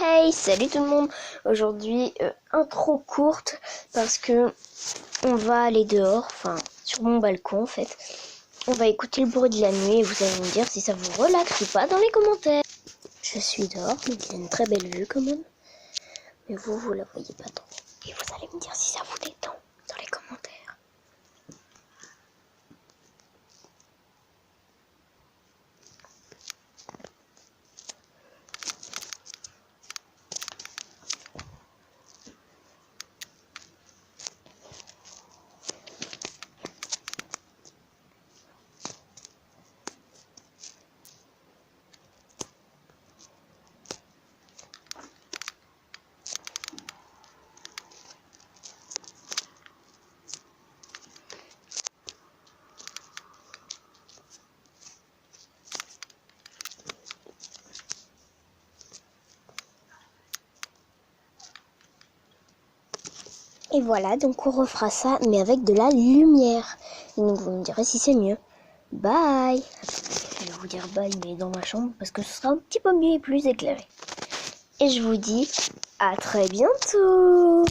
Hey, salut tout le monde. Aujourd'hui, intro courte parce que on va aller dehors, enfin sur mon balcon en fait. On va écouter le bruit de la nuit et vous allez me dire si ça vous relaxe ou pas dans les commentaires. Je suis dehors, donc il y a une très belle vue quand même. Mais vous la voyez pas trop. Et vous allez me dire si ça vous détend dans les commentaires. Et voilà, donc on refera ça, mais avec de la lumière. Et donc vous me direz si c'est mieux. Bye! Je vais vous dire bye, mais dans ma chambre, parce que ce sera un petit peu mieux et plus éclairé. Et je vous dis à très bientôt!